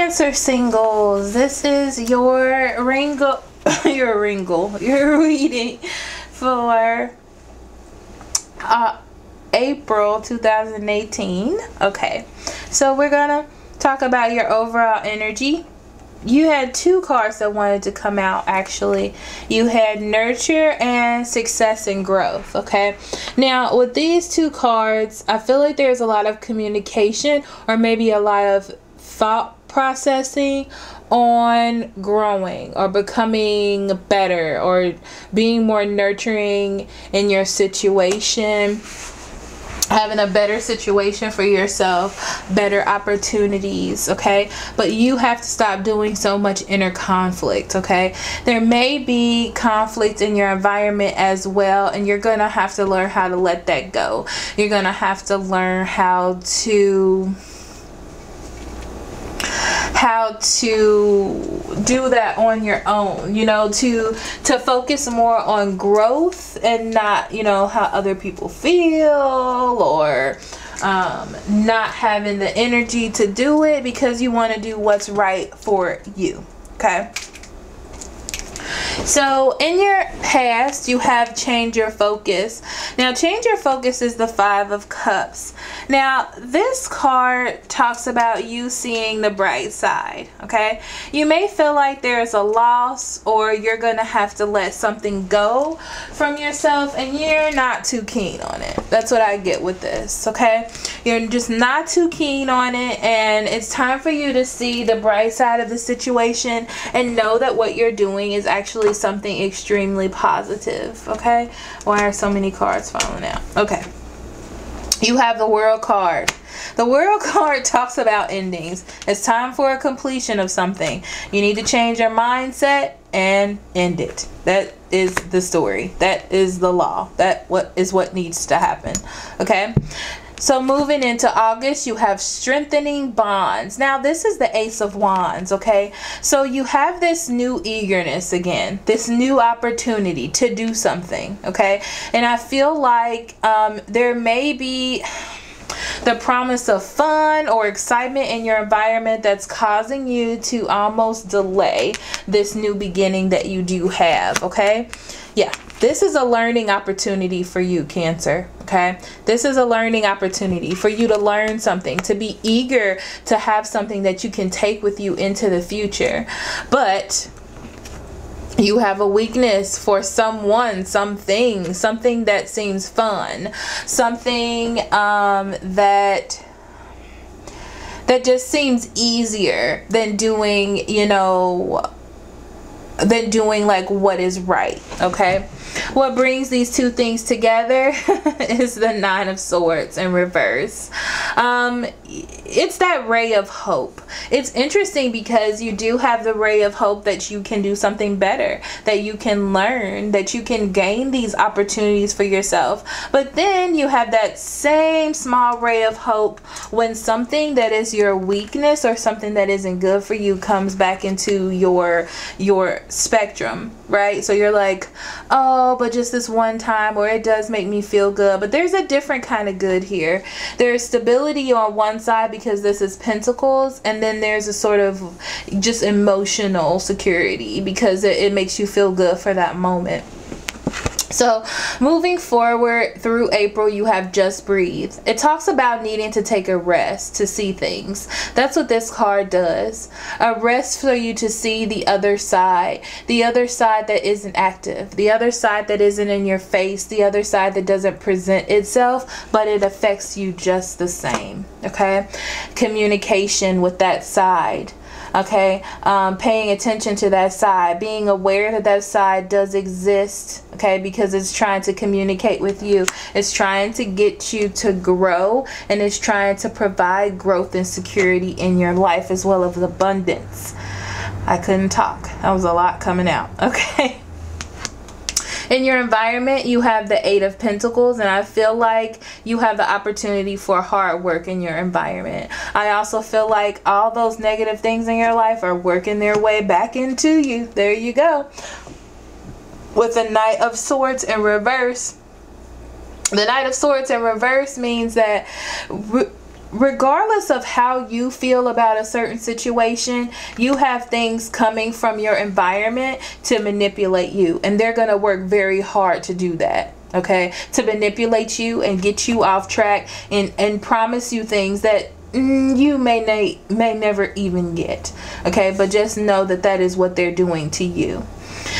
Cancer singles, this is your your reading for April 2018. Okay, so we're gonna talk about your overall energy. You had two cards that wanted to come out. Actually, you had nurture and success and growth. Okay, now with these two cards, I feel like there's a lot of communication or maybe a lot of thought processing on growing or becoming better or being more nurturing in your situation, having a better situation for yourself, better opportunities. Okay, but you have to stop doing so much inner conflict. Okay, there may be conflict in your environment as well, and you're gonna have to learn how to let that go. You're gonna have to learn how to do that on your own, you know, to focus more on growth and not, you know, how other people feel, or not having the energy to do it because you want to do what's right for you. Okay, so in your past, you have changed your focus. Now, change your focus is the Five of Cups. Now, this card talks about you seeing the bright side. Okay, you may feel like there's a loss, or you're gonna have to let something go from yourself, and you're not too keen on it. That's what I get with this. Okay, you're just not too keen on it, and it's time for you to see the bright side of the situation and know that what you're doing is actually something extremely positive. Okay, why are so many cards falling out? Okay, you have the World card. The World card talks about endings. It's time for a completion of something. You need to change your mindset and end it. That is the story. That is the law. That what needs to happen. Okay, so moving into August, you have strengthening bonds. Now, this is the Ace of Wands. Okay, so you have this new eagerness again, this new opportunity to do something. Okay, and I feel like there may be the promise of fun or excitement in your environment that's causing you to almost delay this new beginning that you do have. Okay, yeah, this is a learning opportunity for you, Cancer. Okay, this is a learning opportunity for you to learn something, to be eager to have something that you can take with you into the future. But you have a weakness for someone, something that seems fun, something that just seems easier than doing, you know, than doing like what is right. Okay, what brings these two things together is the Nine of Swords in reverse. It's that ray of hope. It's interesting because you do have the ray of hope that you can do something better, that you can learn, that you can gain these opportunities for yourself. But then you have that same small ray of hope when something that is your weakness or something that isn't good for you comes back into your spectrum, right? So you're like, oh, but just this one time, or it does make me feel good. But there's a different kind of good here. There's stability on one side because this is Pentacles, and then there's a sort of just emotional security because it makes you feel good for that moment. So moving forward through April, you have Just Breathe. It talks about needing to take a rest to see things. That's what this card does. A rest for you to see the other side that isn't active, the other side that isn't in your face, the other side that doesn't present itself, but it affects you just the same. Okay, communication with that side. Okay, paying attention to that side, being aware that that side does exist. Okay, because it's trying to communicate with you, it's trying to get you to grow, and it's trying to provide growth and security in your life, as well as abundance. I couldn't talk, that was a lot coming out. Okay, in your environment, you have the Eight of Pentacles, and I feel like you have the opportunity for hard work in your environment. I also feel like all those negative things in your life are working their way back into you. There you go. With the Knight of Swords in reverse. The Knight of Swords in reverse means that regardless of how you feel about a certain situation, you have things coming from your environment to manipulate you, and they're going to work very hard to do that. Okay, to manipulate you and get you off track and promise you things that you may never even get. Okay, but just know that that is what they're doing to you.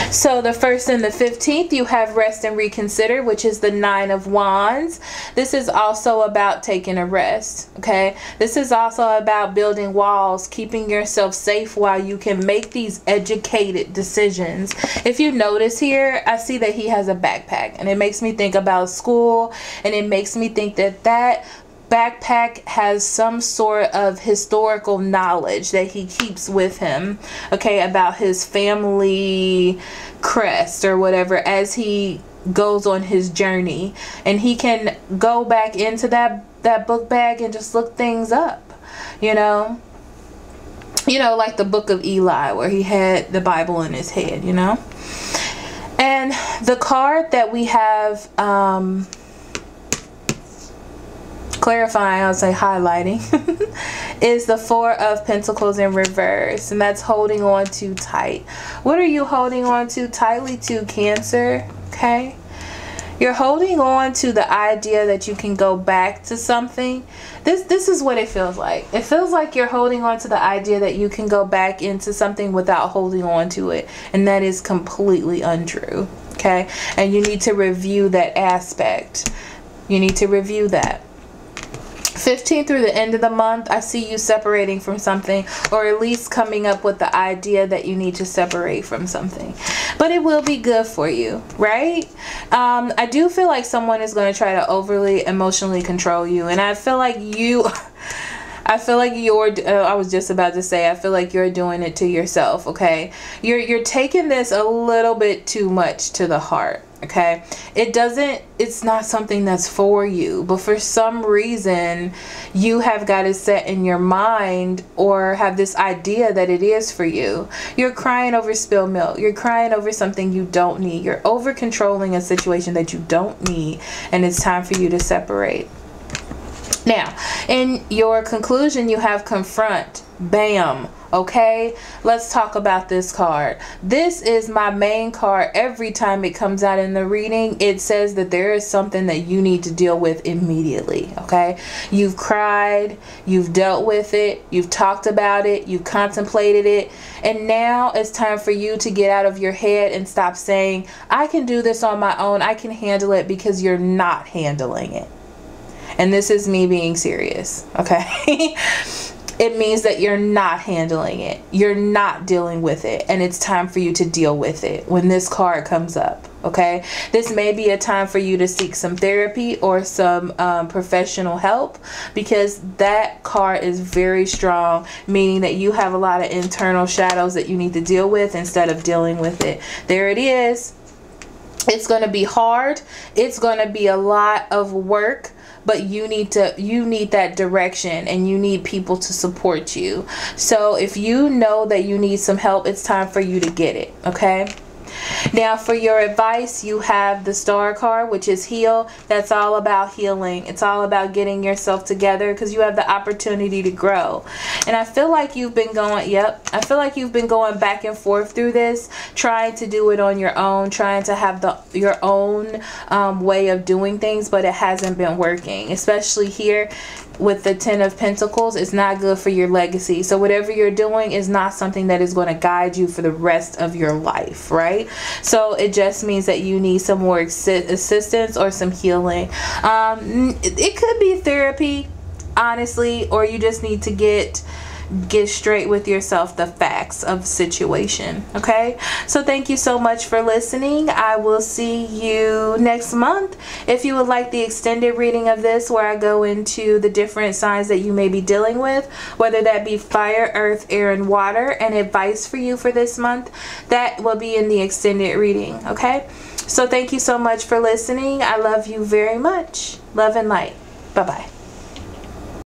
So the 1st and the 15th, you have rest and reconsider, which is the 9 of Wands. This is also about taking a rest. Okay, this is also about building walls, keeping yourself safe while you can make these educated decisions. If you notice here, I see that he has a backpack, and it makes me think about school, and it makes me think that that backpack has some sort of historical knowledge that he keeps with him, okay, about his family crest or whatever, as he goes on his journey, and he can go back into that book bag and just look things up, you know, like the book of Eli, where he had the Bible in his head, you know. And the card that we have clarifying, I'll say highlighting, is the 4 of Pentacles in reverse, and that's holding on too tight. What are you holding on to tightly to, Cancer? Okay, you're holding on to the idea that you can go back to something. This is what it feels like. It feels like you're holding on to the idea that you can go back into something without holding on to it, and that is completely untrue. Okay, and you need to review that aspect. You need to review that. 15 through the end of the month, I see you separating from something, or at least coming up with the idea that you need to separate from something. But it will be good for you, right? I do feel like someone is going to try to overly emotionally control you, and I feel like you're I was just about to say, I feel like you're doing it to yourself. Okay, you're taking this a little bit too much to the heart. Okay, it's not something that's for you, but for some reason you have got it set in your mind, or have this idea that it is for you. You're crying over spilled milk. You're crying over something you don't need. You're over controlling a situation that you don't need, and it's time for you to separate. Now, in your conclusion, you have confront. Bam. Okay, let's talk about this card. This is my main card. Every time it comes out in the reading, it says that there is something that you need to deal with immediately. Okay, you've cried, you've dealt with it, you've talked about it, you've contemplated it, and now it's time for you to get out of your head and stop saying, I can do this on my own, I can handle it, because you're not handling it. And this is me being serious. Okay. It means that you're not handling it. You're not dealing with it. And it's time for you to deal with it when this card comes up. Okay. This may be a time for you to seek some therapy or some professional help, because that card is very strong, meaning that you have a lot of internal shadows that you need to deal with instead of dealing with it. There it is. It's going to be hard. It's going to be a lot of work. But you need that direction, and you need people to support you. So if you know that you need some help, it's time for you to get it. Okay. Now, for your advice, you have the Star card, which is heal. That's all about healing. It's all about getting yourself together, because you have the opportunity to grow. And I feel like you've been going, I feel like you've been going back and forth through this, trying to do it on your own, trying to have your own way of doing things, but it hasn't been working. Especially here with the 10 of Pentacles, it's not good for your legacy. So whatever you're doing is not something that is going to guide you for the rest of your life, right? So it just means that you need some more assistance or some healing. It could be therapy, honestly, or you just need to get straight with yourself the facts of the situation. Okay, so thank you so much for listening. I will see you next month. If you would like the extended reading of this, where I go into the different signs that you may be dealing with, whether that be fire, earth, air, and water, and advice for you for this month, that will be in the extended reading. Okay, so thank you so much for listening. I love you very much. Love and light. Bye bye.